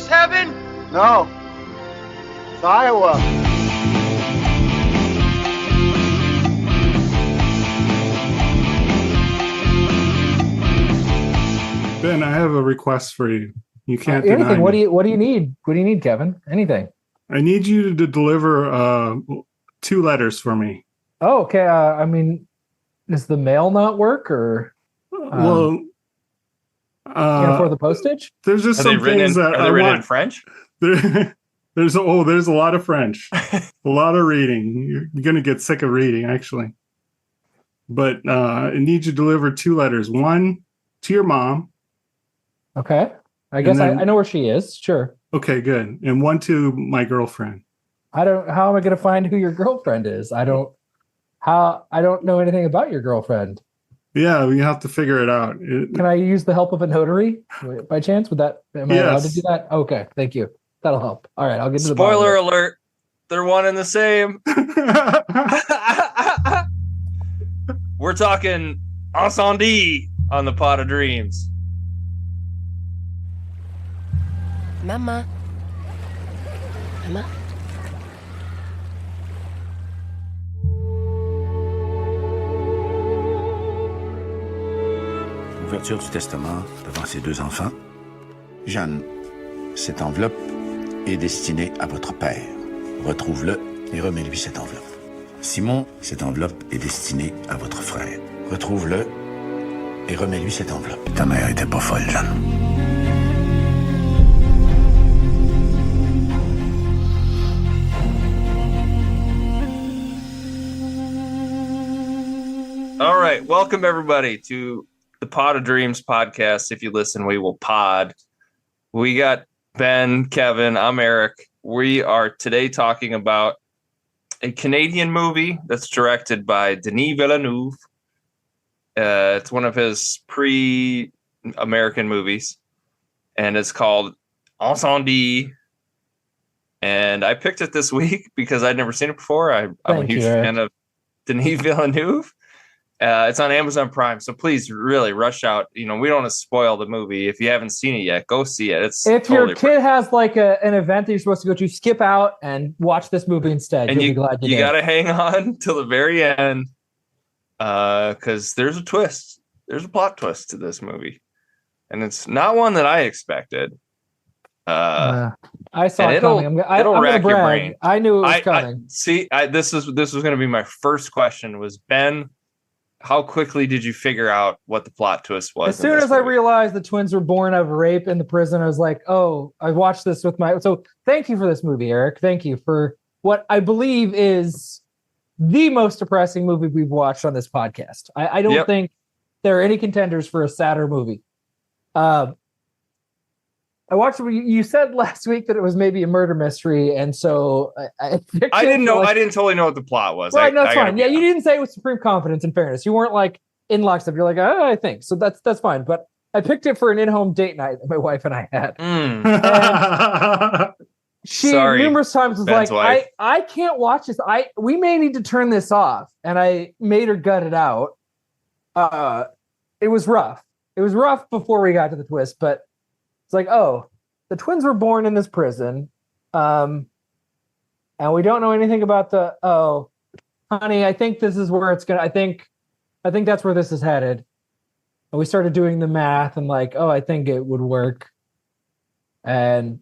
heaven? No. It's Iowa. Ben, I have a request for you. You can't deny anything. me. What do you need? What do you need, Kevin? Anything. I need you to deliver 2 letters for me. Oh, okay. I mean, does the mail not work, or Well, can't afford the postage? there's just some things that are they written in French? There's a lot of French, a lot of reading. You're gonna get sick of reading, actually. But I need you to deliver 2 letters. One to your mom. Okay. I guess I know where she is. Sure. Okay, good. And one to my girlfriend. How am I going to find who your girlfriend is? I don't know anything about your girlfriend. Yeah, we have to figure it out. Can I use the help of a notary by chance? Am I allowed to do that? Okay, thank you. That'll help. All right, I'll get to the Spoiler alert. They're one and the same. We're talking Incendies on the Pot of Dreams. Maman. Maman. Ouverture du testament devant ses 2 enfants. Jeanne, cette enveloppe est destinée à votre père. Retrouve-le et remets-lui cette enveloppe. Simon, cette enveloppe est destinée à votre frère. Retrouve-le et remets-lui cette enveloppe. Ta mère était pas folle, Jeanne. All right. Welcome, everybody, to the Pot of Dreams podcast. If you listen, we will pod. We got Ben, Kevin, I'm Eric. We are today talking about a Canadian movie that's directed by Denis Villeneuve. It's one of his pre-American movies, and it's called Incendies. And I picked it this week because I'd never seen it before. I'm a huge fan of Denis Villeneuve. It's on Amazon Prime, so please really rush out. We don't want to spoil the movie. If you haven't seen it yet, go see it. If your kid has like an event that you're supposed to go to, skip out and watch this movie instead. And You'll be glad you did. got to hang on till the very end because there's a twist. There's a plot twist to this movie, and it's not one that I expected. I saw it coming. It'll rack your brain. I knew it was coming. This was going to be my first question. Was Ben? How quickly did you figure out what the plot twist was? As soon as I realized the twins were born of rape in the prison, I was like, oh, I watched this with so thank you for this movie, Eric. Thank you for what I believe is the most depressing movie we've watched on this podcast. I don't think there are any contenders for a sadder movie. I watched. You said last week that it was maybe a murder mystery, and so I didn't know. I didn't totally know what the pllat was. Right, that's fine. Yeah, you didn't say it with supreme confidence. In fairness, you weren't like in lockstep. You're like, oh, I think so. That's fine. But I picked it for an in-home date night that my wife and I had. She numerous times was Ben's like, I can't watch this. We may need to turn this off, and I made her gut it out. It was rough. It was rough before we got to the twist, but. It's like, oh, the twins were born in this prison. And we don't know anything about honey, I think this is where it's going to, I think that's where this is headed. And we started doing the math and like, oh, I think it would work. And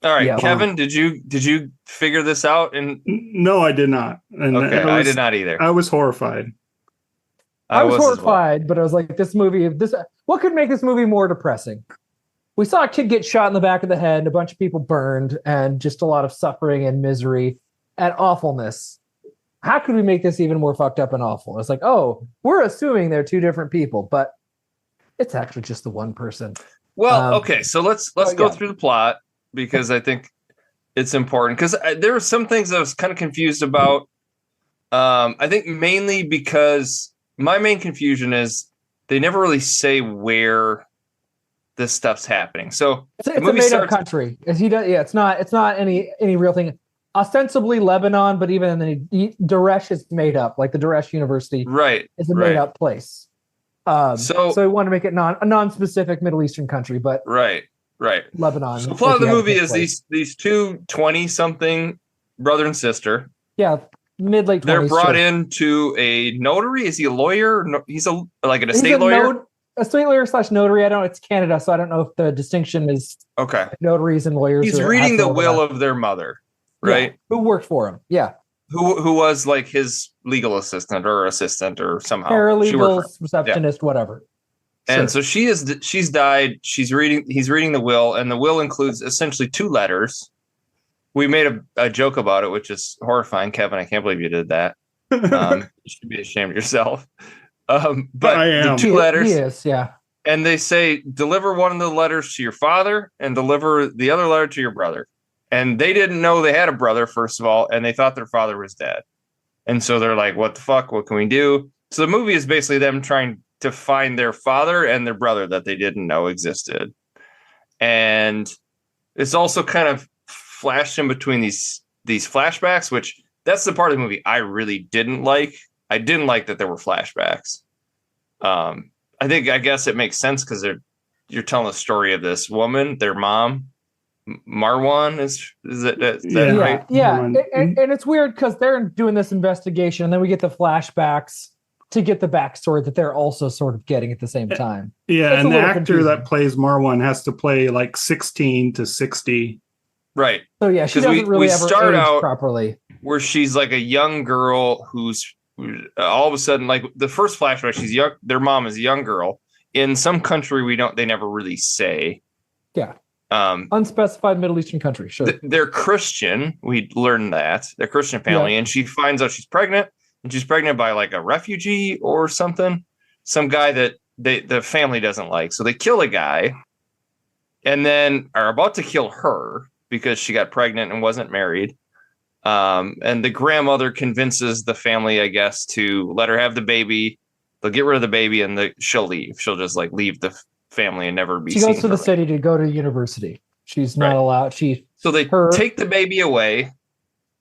all right, yeah, Kevin, did you figure this out? And no, I did not. And okay, I did not either. I was horrified. I was horrified, but I was like, what could make this movie more depressing? We saw a kid get shot in the back of the head, and a bunch of people burned, and just a lot of suffering and misery and awfulness. How could we make this even more fucked up and awful? It's like, oh, we're assuming they're 2 different people, but it's actually just the one person. Well, okay, so let's go through the plot because I think it's important. Because there were some things I was kind of confused about. I think mainly because my main confusion is they never really say where this stuff's happening. So it's a made-up country. It's not any real thing. Ostensibly Lebanon, but even then, Daresh is made up. Like the Daresh University, right? Is a made-up place. So we want to make it a non-specific Middle Eastern country, but right. Right. Lebanon. So the plot of the if you had movie to is place. these two 20-something brother and sister. Yeah, mid-late 20s. They're brought sure. into a notary. Is he a lawyer? No, he's an He's estate lawyer. A estate lawyer / notary. I don't know. It's Canada, so I don't know if the distinction is Okay. notaries and lawyers. He's reading the will of their mother, right? Yeah, who worked for him? Yeah. Who was like his legal assistant or somehow. Paralegal, receptionist, whatever. And so she's died. He's reading the will, and the will includes essentially 2 letters. We made a joke about it, which is horrifying. Kevin, I can't believe you did that. You should be ashamed of yourself. But I am. The 2 letters. He is, yeah. And they say, deliver one of the letters to your father and deliver the other letter to your brother. And they didn't know they had a brother, first of all, and they thought their father was dead. And so they're like, what the fuck? What can we do? So the movie is basically them trying to find their father and their brother that they didn't know existed. And it's also kind of flashed in between these flashbacks, which that's the part of the movie I really didn't like. I didn't like that there were flashbacks. I guess it makes sense because you're telling the story of this woman, their mom, Marwan is that right? Yeah, and it's weird because they're doing this investigation, and then we get the flashbacks to get the backstory that they're also sort of getting at the same time. Yeah, It's and the actor confusing. that plays Marwan has to play like 16 to 60. Right. So yeah, she 'Cause doesn't really we ever start age out properly. where she's like a young girl who's all of a sudden, like the first flashback, she's young. Their mom is a young girl in some country they never really say. Yeah. Unspecified Middle Eastern country. Sure. They're Christian. We learned that they're Christian family, and she finds out she's pregnant, and she's pregnant by like a refugee or something, some guy that the family doesn't like. So they kill a guy, and then are about to kill her because she got pregnant and wasn't married. And the grandmother convinces the family, I guess, to let her have the baby. They'll get rid of the baby, and she'll leave. She'll just like leave the family and never be. She goes to the city to go to university. She's not allowed. So they take the baby away,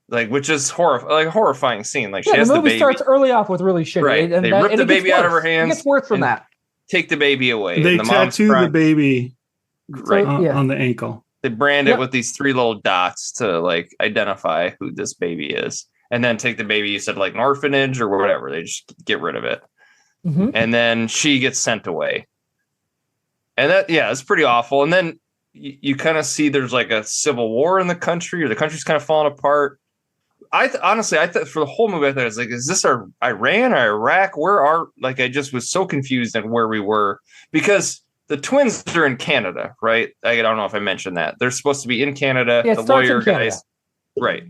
like, which is a horrifying scene. Like, she has the the movie baby. starts early off with really shitty. Right. And they rip the baby out of her hands. It gets worse from that. Take the baby away. They and the mom's tattoo the crying. baby Right. on the ankle. They brand it with these 3 little dots to like identify who this baby is, and then take the baby. You said like an orphanage or whatever. They just get rid of it, and then she gets sent away. And that, it's pretty awful. And then you kind of see there's like a civil war in the country, or the country's kind of falling apart. Honestly, I thought for the whole movie, I thought it was like, is this Iran or Iraq? I just was so confused on where we were, because the twins are in Canada, right? I don't know if I mentioned that. They're supposed to be in Canada. Yeah, it the starts lawyer in Canada. guys, right?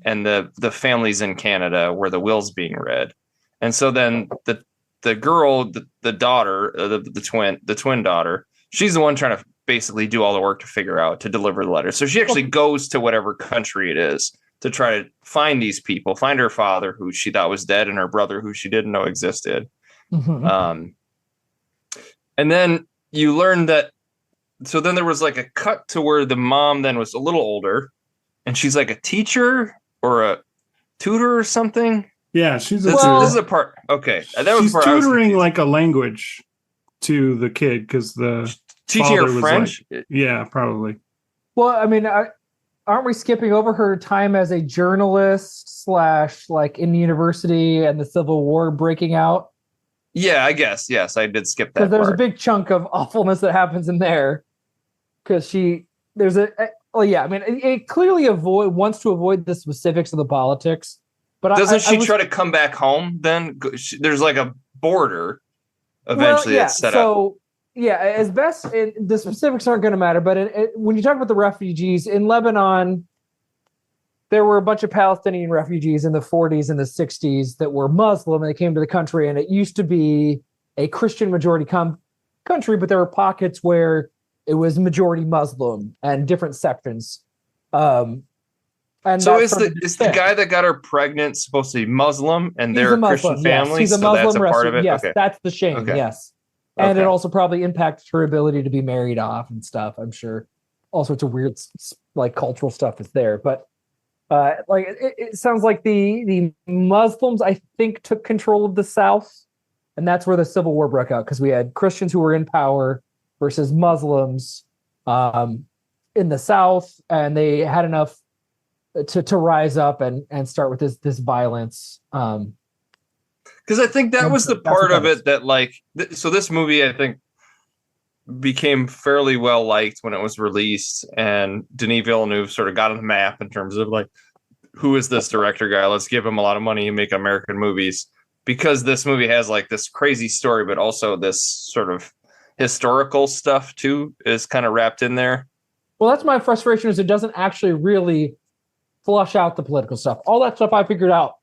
And the family's in Canada where the will's being read. And so then the girl, the daughter, the twin daughter, she's the one trying to basically do all the work to figure out to deliver the letter. So she actually goes to whatever country it is to try to find these people, find her father who she thought was dead, and her brother who she didn't know existed. And then you learn that. So then there was like a cut to where the mom then was a little older, and she's like a teacher or a tutor or something. Yeah, she's this is a part. Okay, that was she's the part tutoring like a language to the kid because the teaching her was French. Like, yeah, probably. Well, I mean, aren't we skipping over her time as a journalist / like in university and the Civil War breaking out? Yeah, I guess. Yes, I did skip that. Because there's a big chunk of awfulness that happens in there. Because it clearly wants to avoid the specifics of the politics. But doesn't she try to come back home? Then there's like a border. Eventually, it's set up. Yeah, as best the specifics aren't going to matter. But when you talk about the refugees in Lebanon, there were a bunch of Palestinian refugees in the 40s and the 60s that were Muslim, and they came to the country. And it used to be a Christian majority country, but there were pockets where it was majority Muslim and different sections. And so is the guy that got her pregnant supposed to be Muslim, and they're a Christian family? Yes, he's a so Muslim that's a part of it. Yes, okay. That's the shame. Okay. Yes. And it also probably impacted her ability to be married off and stuff. I'm sure all sorts of weird, like, cultural stuff is there. But it sounds like the Muslims, I think, took control of the South, and that's where the Civil War broke out, because we had Christians who were in power versus Muslims in the South, and they had enough to rise up and start with this violence. Because I think that was the part of it that, like, so this movie, I think, became fairly well liked when it was released, and Denis Villeneuve sort of got on the map in terms of, like, who is this director guy? Let's give him a lot of money and make American movies, because this movie has, like, this crazy story, but also this sort of historical stuff too is kind of wrapped in there. Well, that's my frustration, is it doesn't actually really flush out the political stuff. All that stuff I figured out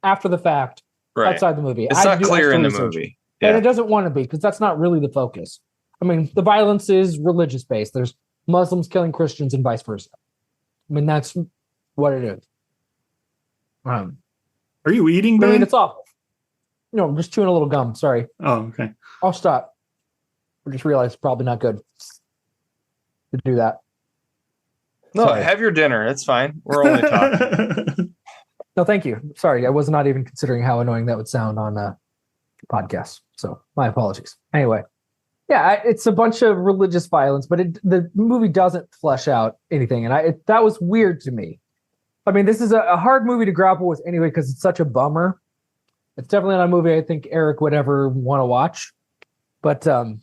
after the fact, right, outside the movie. It's not clear in the movie. Yeah. And it doesn't want to be, because that's not really the focus. I mean, the violence is religious based. There's Muslims killing Christians and vice versa. I mean, that's what it is. Are you eating, Ben? I mean, it's awful. No, I'm just chewing a little gum. Sorry. Oh, okay. I'll stop. I just realized it's probably not good to do that. No, Sorry. Have your dinner. It's fine. We're only talking. No, thank you. Sorry, I was not even considering how annoying that would sound on a podcast. So my apologies. Anyway, yeah, it's a bunch of religious violence, but the movie doesn't flesh out anything, and that was weird to me. I mean, this is a hard movie to grapple with anyway, because it's such a bummer. It's definitely not a movie I think Eric would ever want to watch. But I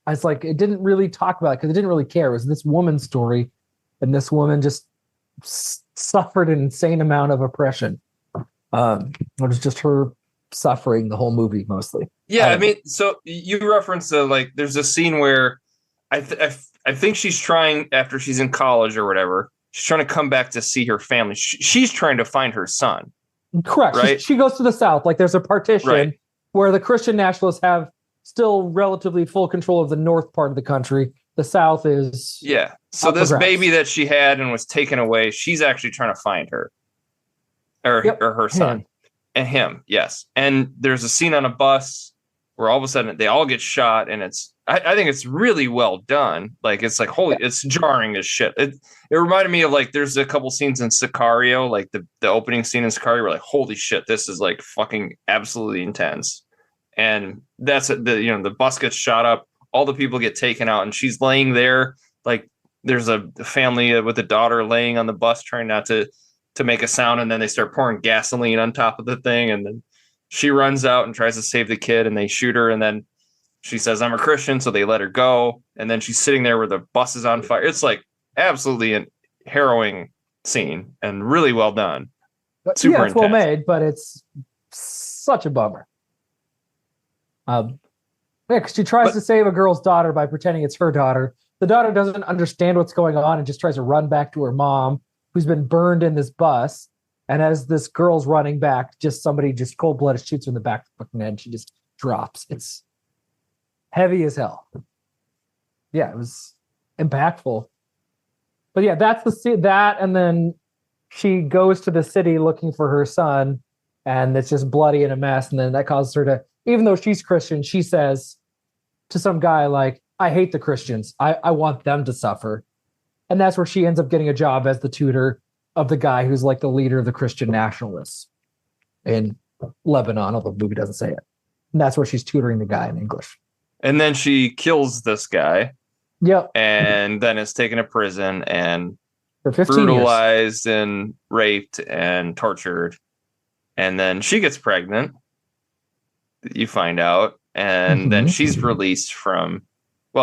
was like, it didn't really talk about it because it didn't really care. It was this woman's story, and this woman just suffered an insane amount of oppression. It was just her suffering the whole movie mostly. Yeah, I mean, so you referenced like there's a scene where I think she's trying, after she's in college or whatever, she's trying to come back to see her family. She's trying to find her son. Correct. Right? She goes to the South. Like, there's a partition where the Christian nationalists have still relatively full control of the north part of the country. The South is... Yeah. So this baby that she had and was taken away, she's actually trying to find her. Or her son. And him, yes. And there's a scene on a bus where all of a sudden they all get shot, and I think it's really well done. Like, it's like, it's jarring as shit. It reminded me of, like, there's a couple scenes in Sicario, like the opening scene in Sicario, where, like, holy shit, this is, like, fucking absolutely intense. And that's the bus gets shot up, all the people get taken out, and she's laying there. Like, there's a family with a daughter laying on the bus trying not to make a sound, and then they start pouring gasoline on top of the thing, and then she runs out and tries to save the kid, and they shoot her, and then she says, "I'm a Christian," so they let her go, and then she's sitting there where the bus is on fire. It's like absolutely a harrowing scene and really well done. Super it's well made, but it's such a bummer. Because she tries to save a girl's daughter by pretending it's her daughter. The daughter doesn't understand what's going on and just tries to run back to her mom, who's been burned in this bus. And as this girl's running back, somebody cold-blooded shoots her in the back of the fucking head, and she just drops. It's heavy as hell. Yeah, it was impactful. But yeah, that's that, and then she goes to the city looking for her son, and it's just bloody and a mess, and then that causes her to, even though she's Christian, she says to some guy, like, I hate the Christians. I want them to suffer. And that's where she ends up getting a job as the tutor of the guy who's like the leader of the Christian nationalists in Lebanon, although the movie doesn't say it. And that's where she's tutoring the guy in English. And then she kills this guy. Yep. And then is taken to prison and for 15 brutalized years. And raped and tortured. And then she gets pregnant, you find out. And then she's released from,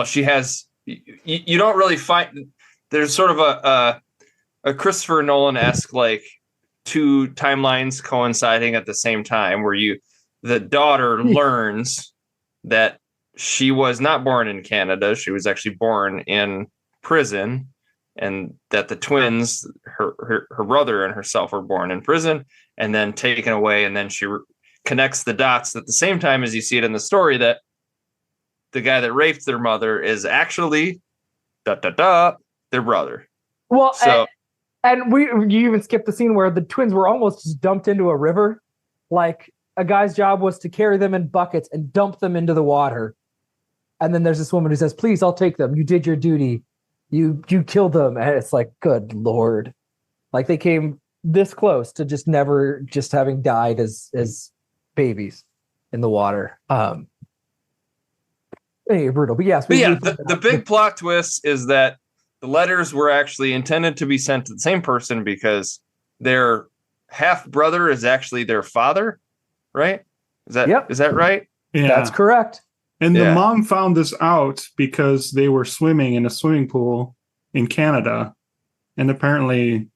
she has, you don't really find, there's sort of a Christopher Nolan-esque, like, two timelines coinciding at the same time, where the daughter learns that she was not born in Canada. She was actually born in prison, and that the twins, her brother and herself, were born in prison and then taken away. And then she connects the dots at the same time as you see it in the story, that the guy that raped their mother is actually their brother. Well, so, and you even skipped the scene where the twins were almost just dumped into a river. Like, a guy's job was to carry them in buckets and dump them into the water. And then there's this woman who says, "Please, I'll take them. You did your duty. You killed them." And it's like, good Lord. Like, they came this close to just never just having died as babies in the water. brutal. But yes, But yeah, the big plot twist is that the letters were actually intended to be sent to the same person because their half brother is actually their father, right? Is that right? Yeah, that's correct. And the mom found this out because they were swimming in a swimming pool in Canada, and apparently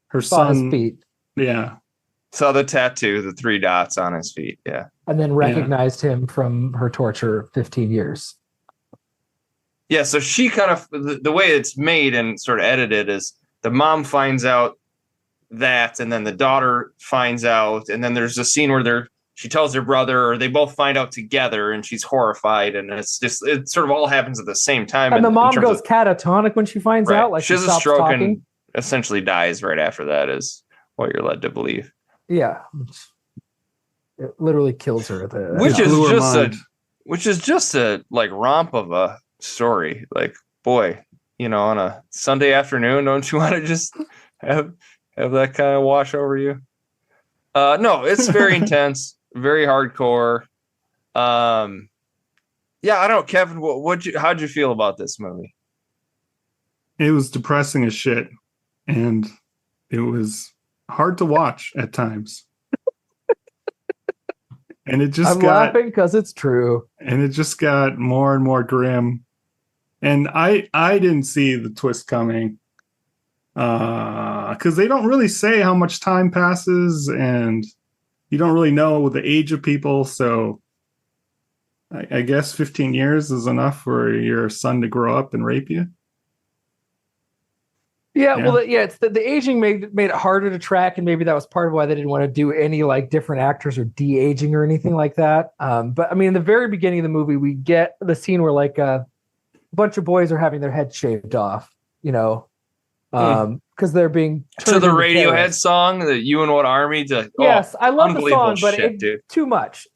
her son, his feet. Yeah, saw the tattoo, the 3 dots on his feet. Yeah, and then recognized him from her torture 15 years. Yeah, so she kind of, the way it's made and sort of edited is the mom finds out that, and then the daughter finds out, and then there's a scene where she tells her brother, or they both find out together, and she's horrified, and it sort of all happens at the same time. And the mom goes catatonic when she finds out, like she has a stroke and essentially dies right after that, is what you're led to believe. Yeah, it literally kills her. Which is just a like romp of a story. Like, boy, on a Sunday afternoon, don't you want to just have that kind of wash over you? No, it's very intense, very hardcore. I don't know, Kevin, how'd you feel about this movie? It was depressing as shit, and it was hard to watch at times. And it just laughing because it's true. And it just got more and more grim. And I didn't see the twist coming. Because they don't really say how much time passes, and you don't really know the age of people. So I guess 15 years is enough for your son to grow up and rape you. Yeah. Well, it's the aging made it harder to track, and maybe that was part of why they didn't want to do any like different actors or de-aging or anything like that. But I mean, in the very beginning of the movie, we get the scene where like a bunch of boys are having their heads shaved off, because they're being to the Radiohead song, the "You and What Army." Yes, I love the song, but too much.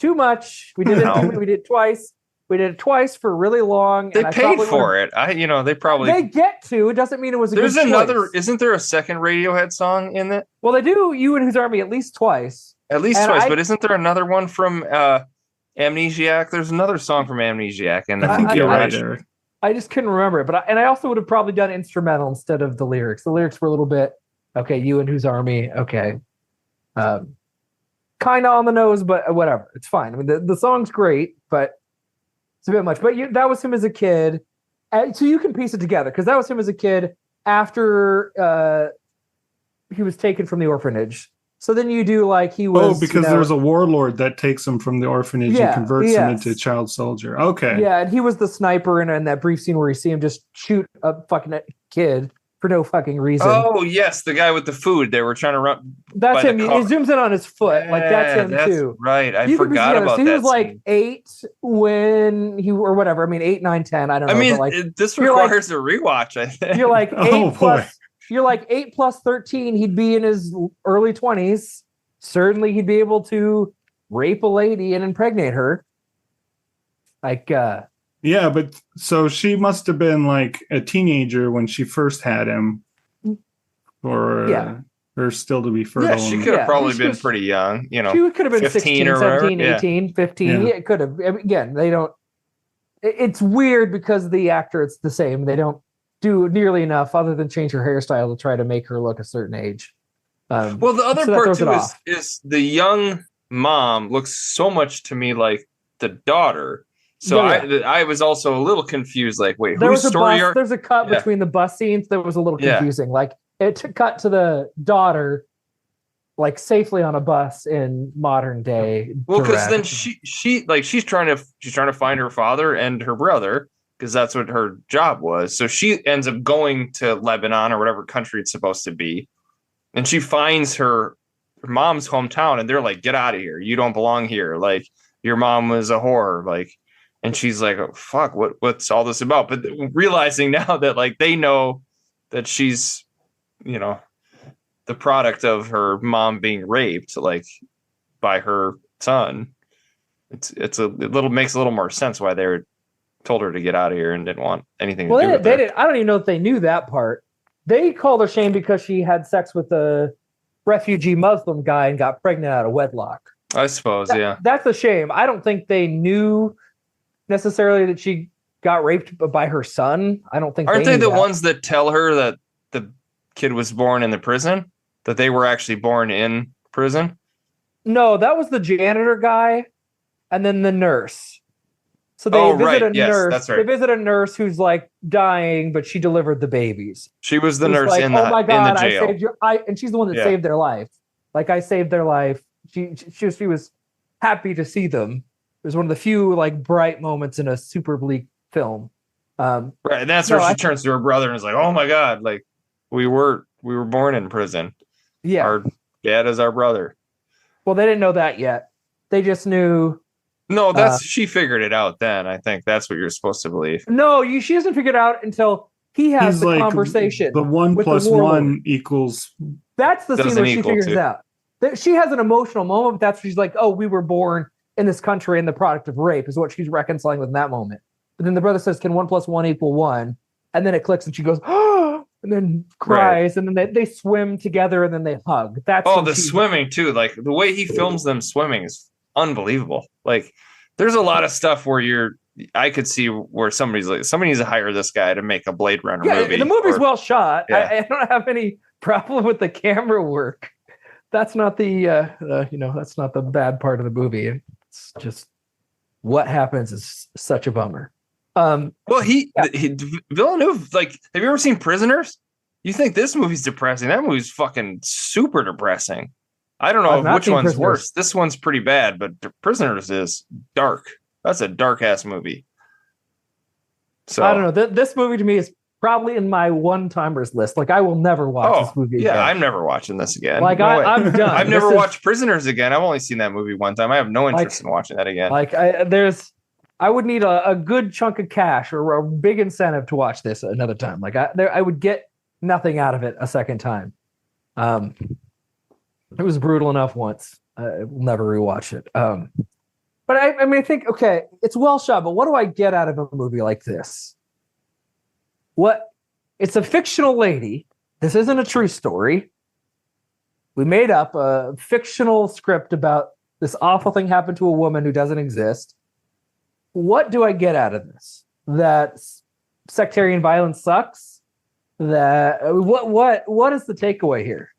We did it. We did it twice. We did it twice for really long. They paid for it. They get to. It doesn't mean it was a There's good another. choice. Isn't there a second Radiohead song in it? Well, they do "You and Whose Army" at least twice. But isn't there another one from Amnesiac? There's another song from Amnesiac, and I think you're right, Eric. I just couldn't remember it, I also would have probably done instrumental instead of the lyrics. The lyrics were a little bit okay. You and Whose Army, okay, kind of on the nose, but whatever, it's fine. I mean, the song's great, but it's a bit much. But that was him as a kid, so you can piece it together because that was him as a kid after he was taken from the orphanage. So then you do like he was. Oh, because there's a warlord that takes him from the orphanage and converts him into a child soldier. Okay. Yeah, and he was the sniper in that brief scene where you see him just shoot a fucking kid for no fucking reason. Oh, yes, the guy with the food. They were trying to run. That's him. He zooms in on his foot. Like, that's him too. Right. I forgot about that. He was like 8 when or whatever. I mean, 8, 9, 10. I don't know. I mean, but this requires a rewatch, I think. You're like 8 plus. You're like 8 plus 13. He'd be in his early 20s. Certainly, he'd be able to rape a lady and impregnate her. Like, yeah, but so she must have been like a teenager when she first had him, or still to be fertile. Yeah, she could have probably been pretty young. She could have been 16, 17, 18, 15. Yeah, it could have. Again, they don't. It's weird because the actor, it's the same. They don't do nearly enough other than change her hairstyle to try to make her look a certain age. Well, the other part too is the young mom looks so much to me like the daughter. So I was also a little confused. Like, wait, whose story? There's a cut between the bus scenes that was a little confusing. Like, it cut to the daughter like safely on a bus in modern day. Well, because then she's trying to find her father and her brother, because that's what her job was. So she ends up going to Lebanon or whatever country it's supposed to be. And she finds her mom's hometown, and they're like, get out of here. You don't belong here. Like, your mom was a whore. Like, and she's like, oh, fuck, what's all this about? But realizing now that like they know that she's, the product of her mom being raped, like, by her son. Makes a little more sense why they told her to get out of here and didn't want anything to do with it. I don't even know if they knew that part. They called her shame because she had sex with a refugee Muslim guy and got pregnant out of wedlock. I suppose, yeah. That's a shame. I don't think they knew necessarily that she got raped by her son. I don't think Aren't they knew the that. ones that tell her that the kid was born in the prison? That they were actually born in prison? No, that was the janitor guy, and then the nurse. So they visit a Yes, nurse. that's right. They visit a nurse who's like dying, but she delivered the babies. She was the She's nurse like, in oh my God, the jail. I saved you. And she's the one that Yeah. saved their life. Like, I saved their life. She was happy to see them. It was one of the few like bright moments in a super bleak film. Right, and that's where she turns to her brother and is like, "Oh my God, like we were born in prison. Yeah, Our dad is our brother." well, they didn't know that yet. They just knew. No, she figured it out then. I think that's what you're supposed to believe. No, she doesn't figure it out until he has He's the like, conversation. the 1 with plus the warlord. 1 equals. That's the scene Doesn't where she equal figures to. it out. She has an emotional moment, but that's where she's like, oh, we were born in this country and the product of rape is what she's reconciling with in that moment. But then the brother says, can 1 plus 1 equal 1? And then it clicks and she goes, oh, and then cries. And then they swim together and then they hug. That's the swimming too. Like the way he films them swimming is unbelievable. Like there's a lot of stuff where I could see where somebody needs to hire this guy to make a Blade Runner movie. The movie's well shot. Yeah. I don't have any problem with the camera work. That's not that's not the bad part of the movie. It's just what happens is such a bummer. Well, Villeneuve, like, have you ever seen Prisoners? You think this movie's depressing? That movie's fucking super depressing. I don't know which one's worse. This one's pretty bad, but Prisoners is dark. That's a dark ass movie. So I don't know. This movie to me is probably in my one-timers list. Like I will never watch this movie again. I'm never watching this again. Like I'm done. I've never watched Prisoners again. I've only seen that movie one time. I have no interest in watching that again. Like I would need a good chunk of cash or a big incentive to watch this another time. Like I would get nothing out of it a second time. It was brutal enough once. I will never rewatch it. But I think, okay, it's well shot, but what do I get out of a movie like this? It's a fictional lady. This isn't a true story. We made up a fictional script about this awful thing happened to a woman who doesn't exist. What do I get out of this? That sectarian violence sucks? That what is the takeaway here?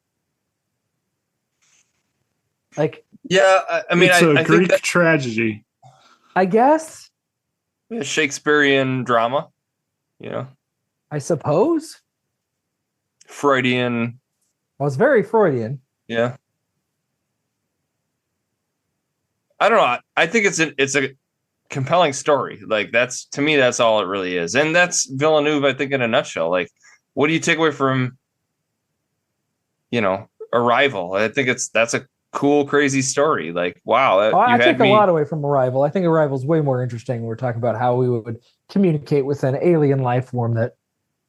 Like, yeah, I mean, it's I Greek think tragedy. I guess. Shakespearean drama, I suppose. Freudian. Well, it's very Freudian. Yeah. I don't know. I think it's a compelling story. Like to me, that's all it really is. And that's Villeneuve, I think, in a nutshell. Like, what do you take away from, Arrival? I think that's a cool, crazy story. Like, wow. I take a lot away from Arrival. I think Arrival is way more interesting. We're talking about how we would communicate with an alien life form that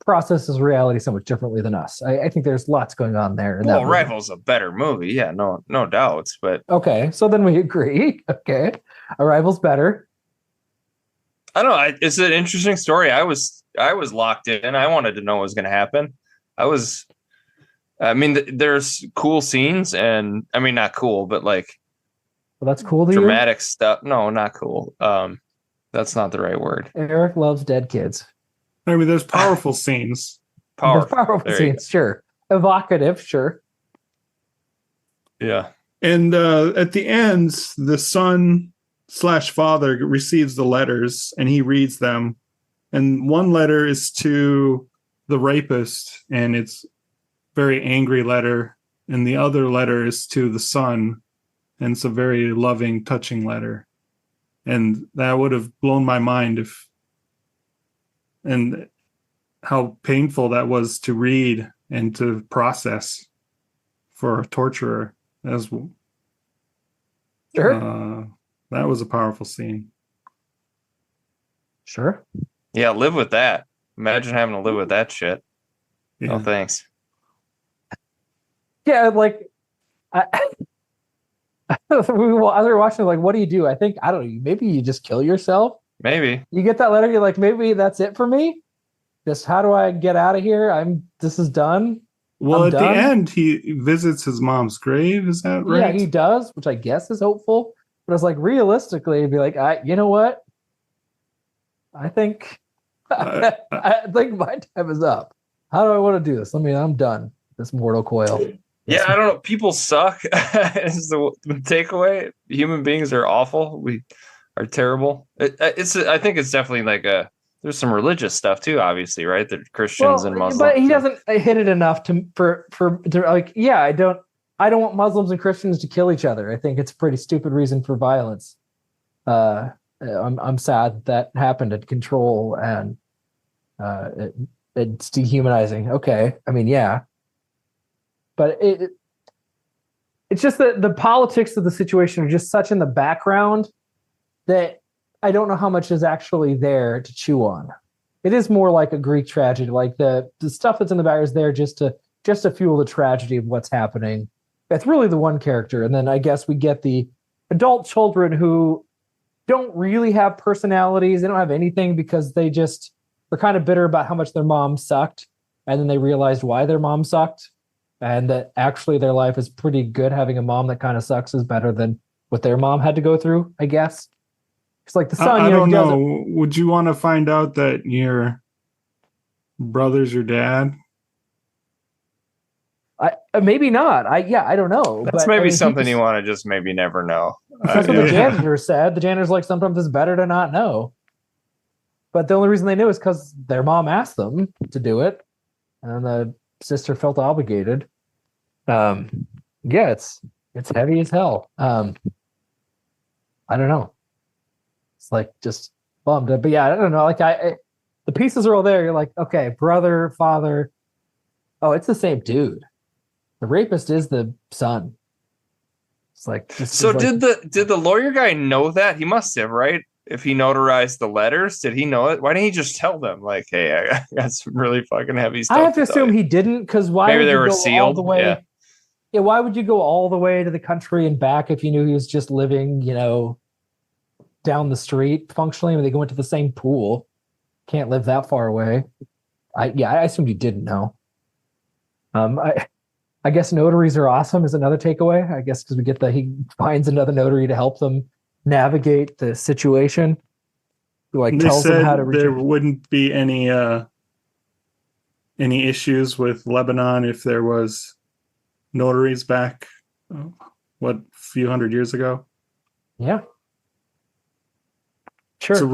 processes reality so much differently than us. I think there's lots going on there. Well, Arrival's a better movie. Yeah, no doubts. But okay, so then we agree. Okay, Arrival's better. I don't know. It's an interesting story. I was locked in. I wanted to know what was going to happen. There's cool scenes, and I mean, not cool, but like, well, that's cool. Dramatic stuff. No, not cool. That's not the right word. Eric loves dead kids. I mean, there's powerful scenes. Powerful scenes, sure. Evocative, sure. Yeah. And at the end, the son/father receives the letters and he reads them. And one letter is to the rapist, and it's a very angry letter. And the other letter is to the son, and it's a very loving, touching letter. And that would have blown my mind and how painful that was to read and to process for a torturer. Sure. That was a powerful scene. Sure. Yeah, live with that. Imagine having to live with that shit. Yeah. No thanks. Yeah, like as we were watching, like, what do you do? I don't know. Maybe you just kill yourself. Maybe you get that letter. You're like, maybe that's it for me. Just how do I get out of here? This is done. Well, at the end, he visits his mom's grave. Is that right? Yeah, he does, which I guess is hopeful. But it's like, realistically, it'd be like, you know what? I think I think my time is up. How do I want to do this? I'm done. This mortal coil. Yeah, I don't know. People suck. Is the takeaway. Human beings are awful. We are terrible. I think it's definitely like there's some religious stuff too, obviously, right? The Christians and Muslims. But he doesn't hit it enough to like, yeah, I don't want Muslims and Christians to kill each other. I think it's a pretty stupid reason for violence. I'm sad that happened at Control, and it's dehumanizing. Okay, I mean, yeah. But it's just that the politics of the situation are just such in the background that I don't know how much is actually there to chew on. It is more like a Greek tragedy. Like the stuff that's in the background is there just to fuel the tragedy of what's happening. That's really the one character. And then I guess we get the adult children who don't really have personalities. They don't have anything because they just were kind of bitter about how much their mom sucked. And then they realized why their mom sucked. And that actually their life is pretty good. Having a mom that kind of sucks is better than what their mom had to go through, I guess. It's like the son. I don't know. Would you want to find out that your brother's your dad? Maybe not. I don't know. That's maybe something you want to just maybe never know. That's what the janitor said. The janitor's like, sometimes it's better to not know. But the only reason they knew is because their mom asked them to do it, and the sister felt obligated. Yeah, it's heavy as hell. I don't know. It's like just bummed. But yeah, I don't know. Like the pieces are all there. You're like, okay, brother, father. Oh, it's the same dude. The rapist is the son. It's like so. Did the lawyer guy know that? He must have, right? If he notarized the letters, did he know it? Why didn't he just tell them, like, "Hey, I got some really fucking heavy stuff"? I have to assume he didn't, because why? Maybe would they you were go sealed. All the way, yeah. Why would you go all the way to the country and back if you knew he was just living, down the street functionally? I mean, they went to the same pool. Can't live that far away. I assumed you didn't know. I guess notaries are awesome is another takeaway. I guess because we get he finds another notary to help them navigate the situation. Who like tells them how to. There wouldn't be any issues with Lebanon if there was notaries back, a few hundred years ago. Yeah. Sure. It's a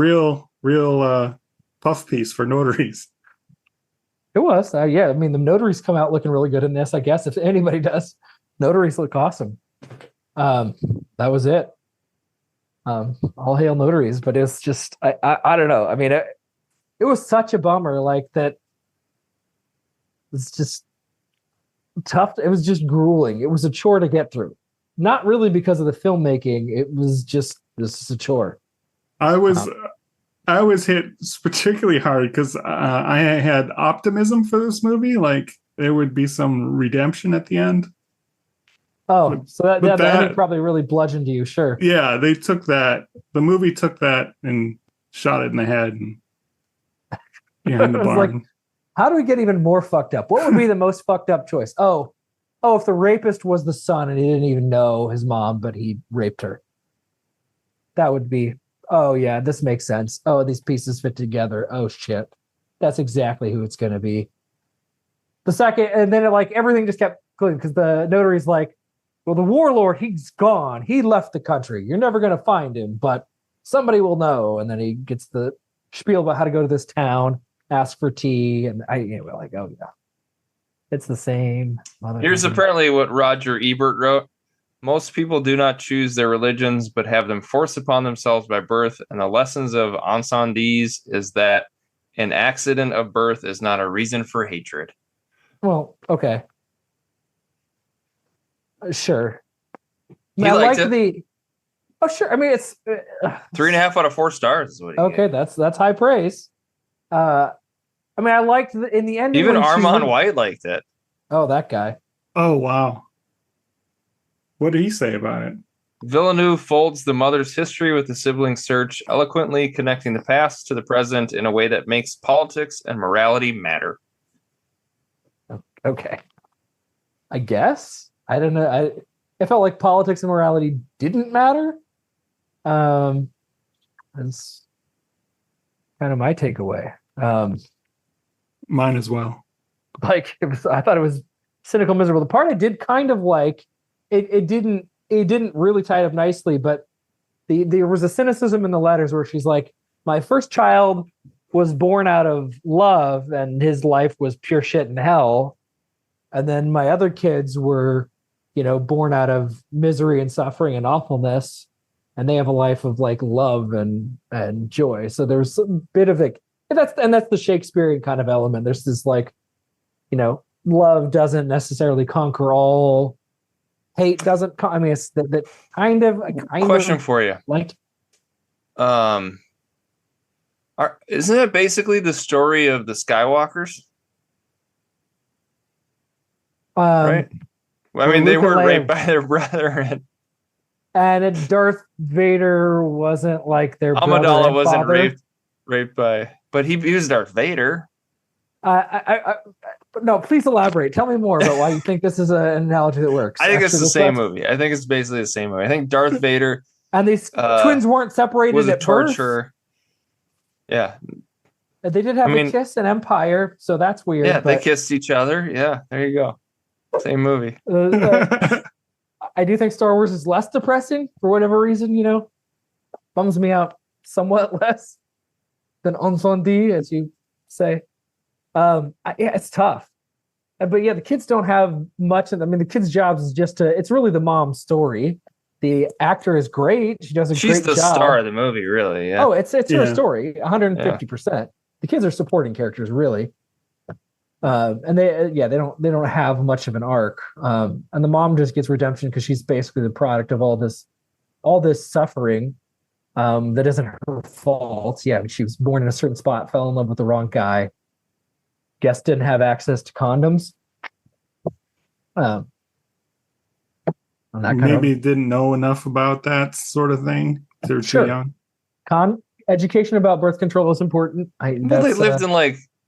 real puff piece for notaries. It was. Yeah. I mean, the notaries come out looking really good in this, I guess, if anybody does. Notaries look awesome. That was it. All hail notaries. But it's just, I don't know. I mean, it was such a bummer, like that. It's just tough. It was just grueling. It was a chore to get through. Not really because of the filmmaking. It was just a chore. I was hit particularly hard because I had optimism for this movie. Like there would be some redemption at the end. Oh, so that ending probably really bludgeoned you. Sure. Yeah, they took that. The movie took that and shot it in the head and behind the barn. Like, how do we get even more fucked up? What would be the most fucked up choice? Oh, if the rapist was the son and he didn't even know his mom, but he raped her. That would be. Oh, yeah, this makes sense. Oh, these pieces fit together. Oh, shit. That's exactly who it's going to be. The second, and then everything just kept clicking because the notary's like, well, the warlord, he's gone. He left the country. You're never going to find him, but somebody will know. And then he gets the spiel about how to go to this town, ask for tea. And we're like, oh, yeah. It's the same. Here's apparently what Roger Ebert wrote. Most people do not choose their religions, but have them forced upon themselves by birth. And the lessons of Incendies is that an accident of birth is not a reason for hatred. Well, okay. Sure. I like it. Oh, sure. I mean, it's 3.5 out of 4 stars. Is what okay, that's high praise. I mean, I liked in the end. Even Armand White liked it. Oh, that guy. Oh, wow. What did he say about it? Villeneuve folds the mother's history with the sibling search, eloquently connecting the past to the present in a way that makes politics and morality matter. Okay. I guess. I don't know. I felt like politics and morality didn't matter. That's kind of my takeaway. Mine as well. Like I thought it was cynical, miserable. The part I did kind of like, it didn't really tie it up nicely, but there was a cynicism in the letters where she's like, my first child was born out of love and his life was pure shit in hell. And then my other kids were, born out of misery and suffering and awfulness. And they have a life of like love and joy. So there's a bit of like, that's the Shakespearean kind of element. There's this like, love doesn't necessarily conquer all. Hate doesn't. It's that kind of question for you. Like, isn't it basically the story of the Skywalkers? Right. I mean, they were raped by their brother, and Darth Vader wasn't like their Amidala wasn't father. raped by, but he was Darth Vader. No, please elaborate. Tell me more about why you think this is an analogy that works. I think it's the same movie. I think it's basically the same movie. I think Darth Vader and these twins weren't separated was a at torturer. birth. Yeah, they did have a kiss in Empire, so that's weird. Yeah, they kissed each other. Yeah, there you go. Same movie. I do think Star Wars is less depressing for whatever reason. Bums me out somewhat less than Incendies, as you say. It's tough, but yeah, the kids don't have much. The kids' jobs is just it's really the mom's story. The actor is great; she does a great job. She's the star of the movie, really. Yeah. Oh, it's her story, 150%. The kids are supporting characters, really, and they don't have much of an arc. And the mom just gets redemption because she's basically the product of all this suffering. That isn't her fault. Yeah, she was born in a certain spot, fell in love with the wrong guy. Guess didn't have access to condoms. Maybe didn't know enough about that sort of thing. They were too young. Education about birth control is important. They lived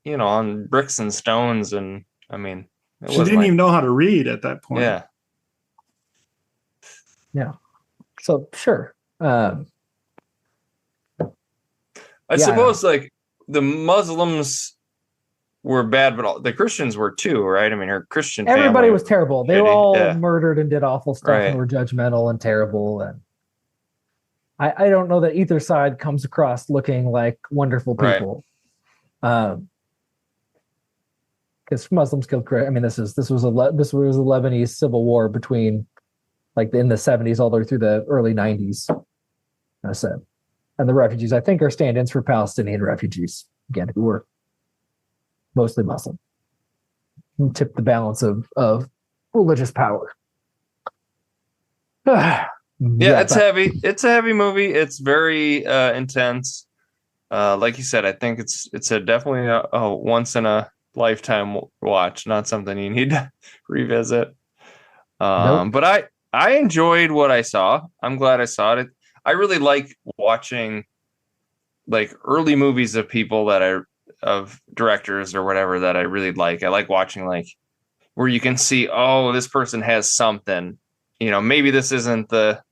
in on bricks and stones, and she didn't even know how to read at that point. Yeah. Yeah. So sure. I suppose the Muslims were bad, but the Christians were too, right? Her Christian family. Everybody was terrible. They were all murdered and did awful stuff and were judgmental and terrible. And I don't know that either side comes across looking like wonderful people. Because Muslims killed Christians. This was a Lebanese civil war between in the 70s all the way through the early 90s. I said, and the refugees I think are stand-ins for Palestinian refugees again who were mostly Muslim. Tip the balance of religious power. It's heavy. It's a heavy movie. It's very intense. Like you said, I think it's definitely a once in a lifetime watch, not something you need to revisit. Nope. But I enjoyed what I saw. I'm glad I saw it. I really like watching early movies of people of directors or whatever that I really like. I like watching where you can see, oh, this person has something, maybe this isn't the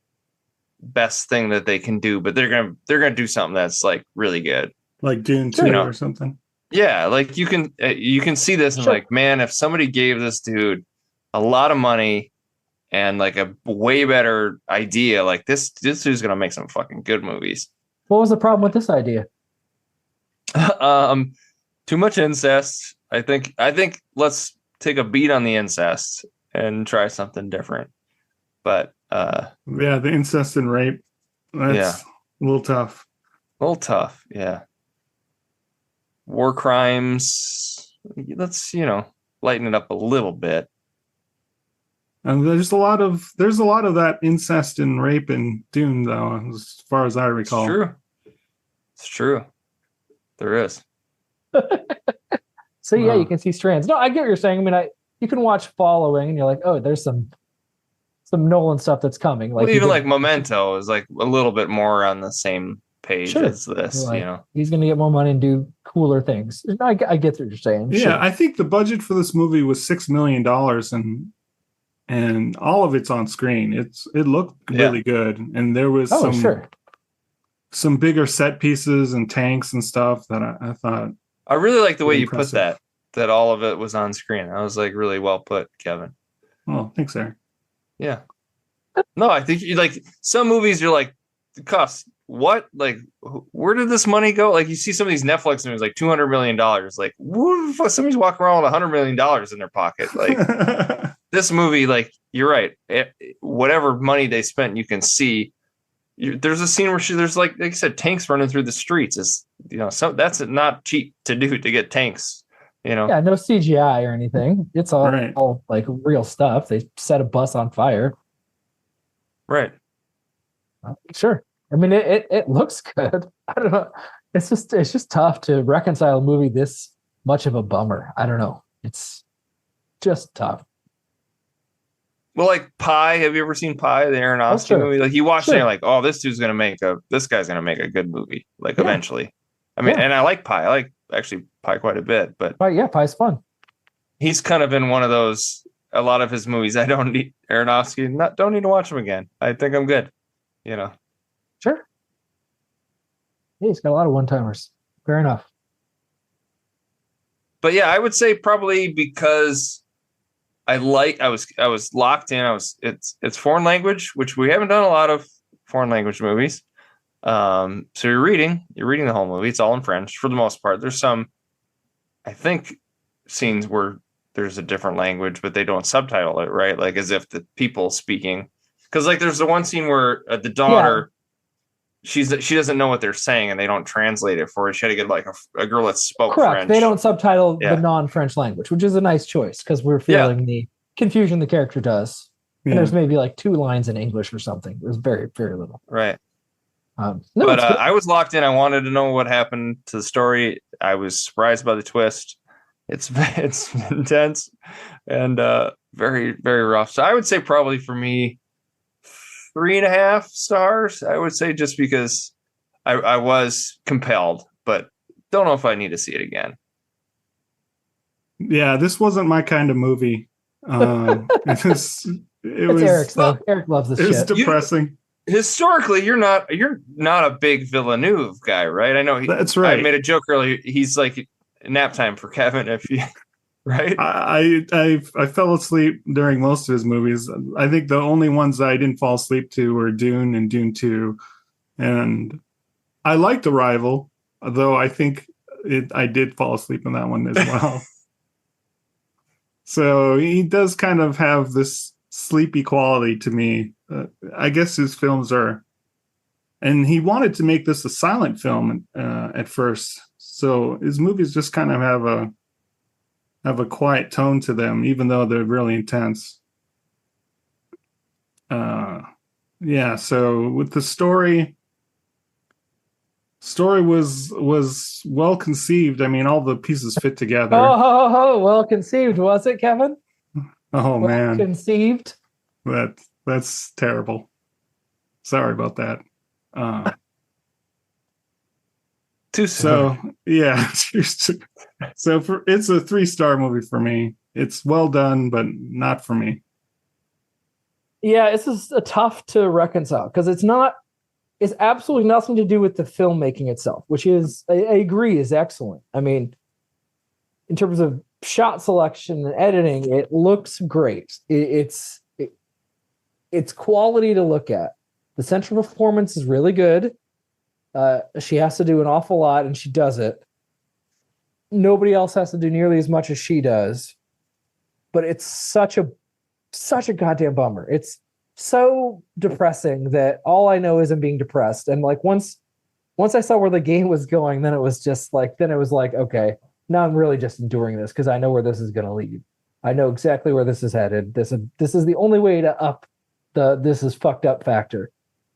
best thing that they can do, but they're going to do something that's really good. Like Dune 2 or something. Yeah. You can see this and man, if somebody gave this dude a lot of money and a way better idea, this dude's going to make some fucking good movies. What was the problem with this idea? Too much incest. I think let's take a beat on the incest and try something different. But the incest and rape. That's a little tough. Yeah. War crimes. Let's, lighten it up a little bit. And there's a lot of that incest and rape in Dune, though, as far as I recall. It's true. There is. So you can see strands. No, I get what you're saying. You can watch Following, and you're like, oh, there's some Nolan stuff that's coming. Even Memento is a little bit more on the same page as this. He's going to get more money and do cooler things. I get what you're saying. Yeah, sure. I think the budget for this movie was $6 million, and all of it's on screen. It looked really good, and there was some bigger set pieces and tanks and stuff that I thought I really like the way Pretty you put impressive. that all of it was on screen. I was like really well put, Kevin. Oh, thanks, Eric. Yeah. No, I think you like some movies you're like, the cost what? Like where did this money go? Like you see some of these Netflix movies like $200 million. Like somebody's walking around with $100 million in their pocket. Like this movie, like you're right. Whatever money they spent, you can see. There's a scene where there's like you said, tanks running through the streets. Is so that's not cheap to do to get tanks. Yeah, no CGI or anything. It's all, Right. all like real stuff. They set a bus on fire. Right. Sure. I mean, it looks good. I don't know. It's just tough to reconcile a movie this much of a bummer. I don't know. It's just tough. Well, like Pi. Have you ever seen Pi, the Aronofsky sure. movie? Like you watch it, Sure. and you're like, oh, this guy's gonna make a good movie. Like Yeah. eventually. I mean, Yeah. and I like Pi. I like actually Pi quite a bit, but But yeah, Pie's fun. he's kind of in one of those. A lot of his movies, I don't need Aronofsky. Don't need to watch them again. I think I'm good. Sure. Yeah, he's got a lot of one-timers. Fair enough. But yeah, I would say probably because I was locked in. It's foreign language, which we haven't done a lot of foreign language movies. So you're reading the whole movie. It's all in French for the most part. There's some, I think, scenes where there's a different language, but they don't subtitle it, right? Like as if the people speaking, because like there's the one scene where the daughter, she doesn't know what they're saying and they don't translate it for her. She had to get like a girl that spoke Correct. French. They don't subtitle Yeah. the non-French language, which is a nice choice because we're feeling the confusion the character does. Yeah. And there's maybe like 2 lines in English or something. There's very, very little. Right. No, But it's good. I was locked in. I wanted to know what happened to the story. I was surprised by the twist. It's intense and very, very rough. So I would say probably for me 3.5 stars. I would say just because I was compelled, but don't know if I need to see it again. Yeah, this wasn't my kind of movie. It was Eric's though. Eric loves this it was shit. depressing. Historically, you're not a big Villeneuve guy, right? I know That's right. I made a joke earlier. He's like nap time for Kevin if you right. I fell asleep during most of his movies. I think the only ones I didn't fall asleep to were Dune and Dune 2. And I liked Arrival, though I think I did fall asleep in that one as well. So he does kind of have this sleepy quality to me. I guess his films are, and he wanted to make this a silent film at first. So his movies just kind of have a quiet tone to them, even though they're really intense. Yeah. So with the story was well conceived. I mean, all the pieces fit together. Oh, well conceived, was it, Kevin? Oh Well man, conceived. that's terrible. Sorry about that. Too So yeah, so it's a 3-star movie for me. It's well done, but not for me. Yeah, this is tough to reconcile because it's absolutely nothing to do with the filmmaking itself, which is, I agree, is excellent. I mean, in terms of shot selection and editing, it looks great. It's quality to look at. The central performance is really good. She has to do an awful lot, and she does it. Nobody else has to do nearly as much as she does. But it's such a goddamn bummer. It's so depressing that all I know is I'm being depressed. And like once I saw where the game was going, then it was like, okay, now I'm really just enduring this because I know where this is going to lead. I know exactly where this is headed. This is the only way to up the this is fucked up factor.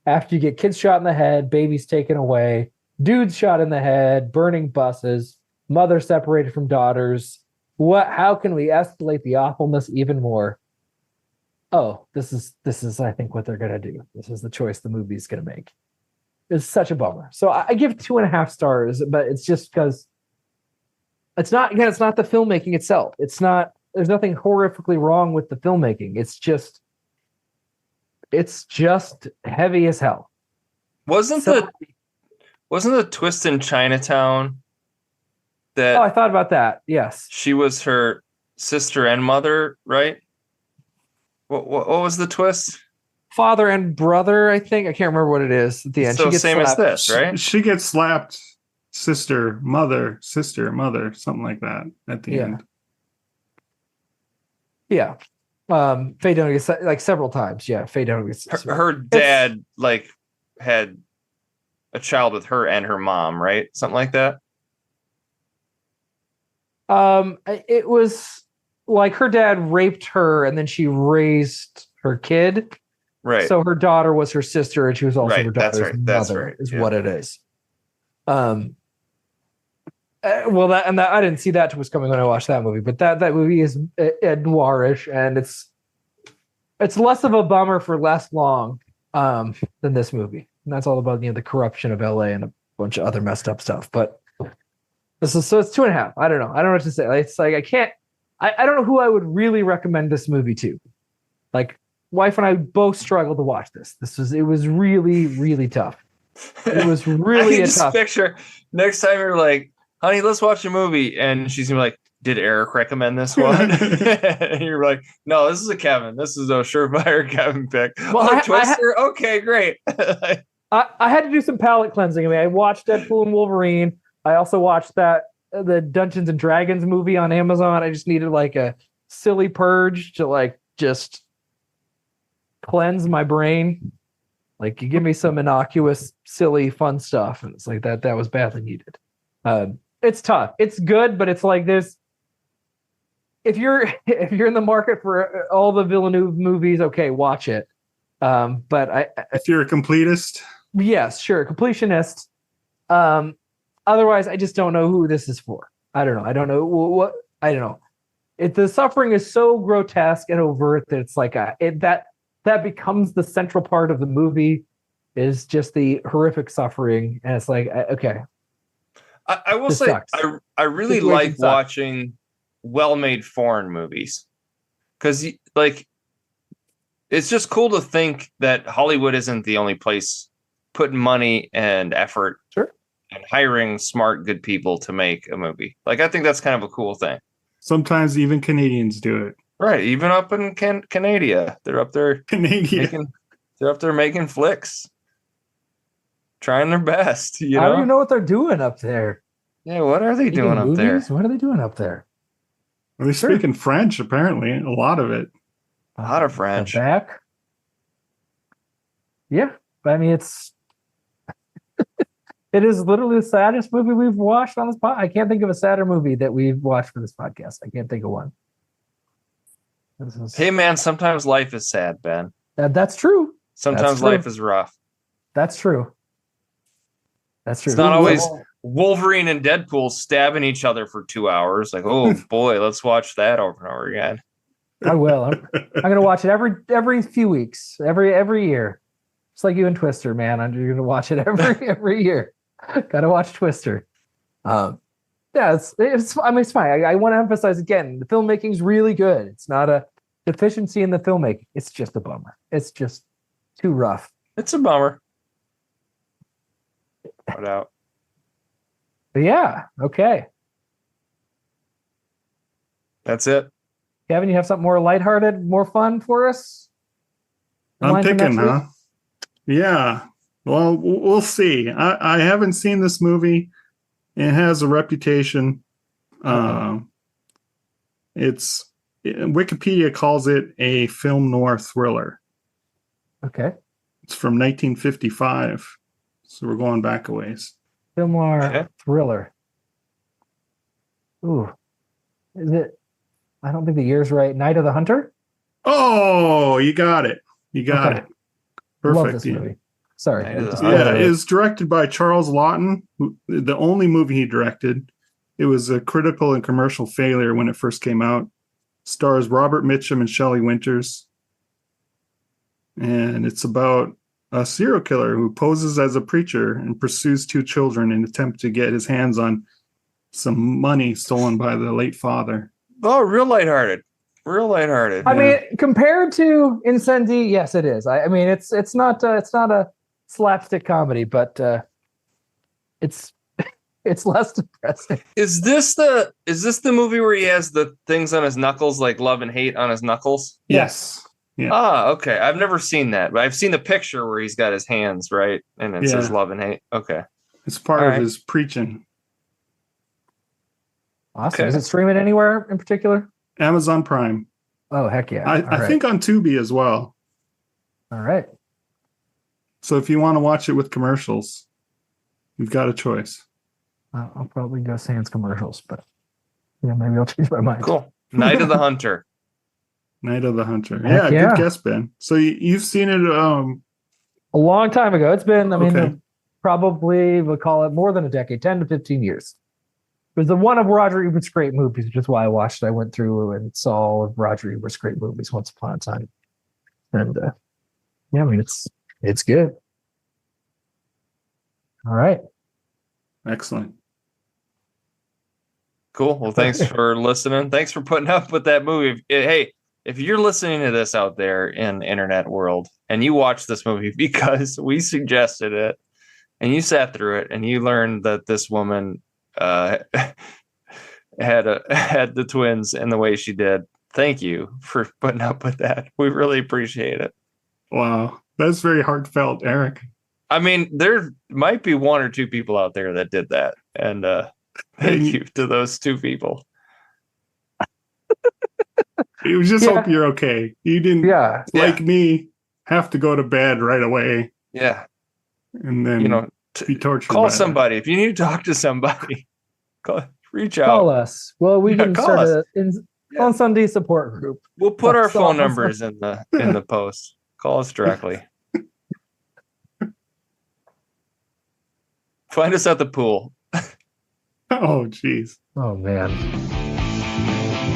After you get kids shot in the head, babies taken away, dudes shot in the head, burning buses, mother separated from daughters. How can we escalate the awfulness even more? Oh, this is I think what they're gonna do. This is the choice the movie's gonna make. It's such a bummer. So I give 2.5 stars, but it's just because it's not the filmmaking itself. There's nothing horrifically wrong with the filmmaking. It's just heavy as hell. Wasn't the twist in Chinatown that I thought about that. Yes. she was her sister and mother, right? What was the twist? Father and brother, I think. I can't remember what it is at the end. So She gets same slapped. as this, right? She gets slapped. Sister, mother, something like that at the end. Yeah. Faye Dunaway gets like several times. Yeah, Faye Dunaway gets Her dad like had a child with her and her mom, right? Something like that. It was like her dad raped her and then she raised her kid. Right. So her daughter was her sister and she was also Right, her that's daughter's right, that's mother right, is yeah. what it is. Well, that I didn't see that twist coming when I watched that movie, but that movie is noirish and it's less of a bummer for less long than this movie. And that's all about the corruption of LA and a bunch of other messed up stuff. But this is so it's 2.5. I don't know. I don't know what to say. It's like I don't know who I would really recommend this movie to. Like, wife and I both struggled to watch this. It was really, really tough. It was really I can a just tough. picture next time you're like, honey, let's watch a movie, and she's gonna be like, did Eric recommend this one? And you're like, no, this is a Kevin. This is a surefire Kevin pick. Well, Twister. Okay, great. I had to do some palate cleansing. I mean, I watched Deadpool and Wolverine. I also watched the Dungeons and Dragons movie on Amazon. I just needed like a silly purge to like just cleanse my brain. Like, you give me some innocuous, silly, fun stuff, and it's like that was badly needed. It's tough. It's good, but it's like this. If you're in the market for all the Villeneuve movies, okay, watch it. But if you're a completist, yes, sure, completionist. Otherwise, I just don't know who this is for. I don't know. I don't know what. I don't know. The suffering is so grotesque and overt that it's like that becomes the central part of the movie, is just the horrific suffering, and it's like, okay. I will This say, sucks. I really Situation like sucks. watching well-made foreign movies, because like it's just cool to think that Hollywood isn't the only place putting money and effort Sure. and hiring smart, good people to make a movie. Like, I think that's kind of a cool thing. sometimes even Canadians do it. Right. Even up in Canada, they're up there Canadian. making flicks, trying their best. I don't even know what they're doing up there. Yeah. What are they doing up there? What are they doing up there? They're speaking French, apparently, a lot of it. A lot of French. Back. Yeah, but I mean, it is literally the saddest movie we've watched on this podcast. I can't think of a sadder movie that we've watched for this podcast. I can't think of one. Hey, man, sometimes life is sad, Ben. That's true. Sometimes true. life is rough. That's true. That's true. It's not always Wolverine and Deadpool stabbing each other for 2 hours. Like, oh boy, let's watch that over and over again. I will. I'm gonna watch it every few weeks, every year. It's like you and Twister, man. You're gonna watch it every year. Gotta watch Twister. Yeah, it's I mean, it's fine. I want to emphasize again, the filmmaking's really good. It's not a deficiency in the filmmaking. It's just a bummer. It's just too rough. It's a bummer. No doubt. But yeah, okay. That's it. Kevin, you have something more lighthearted, more fun for us? I'm Line for picking, next huh? week? Yeah. Well, we'll see. I haven't seen this movie. It has a reputation. Wikipedia calls it a film noir thriller. Okay. It's from 1955. So we're going back a ways. Film noir Okay. thriller. Ooh. Is it? I don't think the year's right. Night of the Hunter? Oh, you got it. You got Okay. it. Perfect. Love this movie. Sorry. Night of the Just- Hunter. Yeah, it is directed by Charles Lawton, the only movie he directed. It was a critical and commercial failure when it first came out. Stars Robert Mitchum and Shelley Winters. And it's about a serial killer who poses as a preacher and pursues two children in an attempt to get his hands on some money stolen by the late father. Oh, real lighthearted. Real lighthearted. I mean, compared to Incendies, yes, it is. I mean, it's not a slapstick comedy, but it's It's less depressing. Is this the movie where he has the things on his knuckles, like love and hate on his knuckles? Yes. Yeah. Ah, okay. I've never seen that, but I've seen the picture where he's got his hands, right? And it says love and hate. Okay. It's part of his preaching. Awesome. Okay. Is it streaming anywhere in particular? Amazon Prime. Oh, heck yeah. I think on Tubi as well. All right. So if you want to watch it with commercials, you've got a choice. I'll probably go sans commercials, but maybe I'll change my mind. Cool. Night of the Hunter. Night of the Hunter. Yeah, good guess, Ben. So you've seen it a long time ago. It's been, probably we'll call it more than a decade, 10 to 15 years. It was the one of Roger Ebert's great movies, which is why I watched it. I went through and saw all of Roger Ebert's great movies once upon a time. And it's good. All right. Excellent. Cool. Well, thanks for listening. Thanks for putting up with that movie. Hey, if you're listening to this out there in the internet world and you watched this movie because we suggested it and you sat through it and you learned that this woman had the twins in the way she did, thank you for putting up with that. We really appreciate it. Wow. That's very heartfelt, Eric. I mean, there might be one or two people out there that did that. And thank you to those two people. You just hope you're okay. You didn't, like me, have to go to bed right away. Yeah. And then be tortured. Call somebody. If you need to talk to somebody, reach out. Call us. Well, we can start on Sunday support group. We'll put our phone numbers in the post. Call us directly. Find us at the pool. Oh, jeez. Oh, man.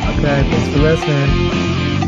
Okay, thanks for listening.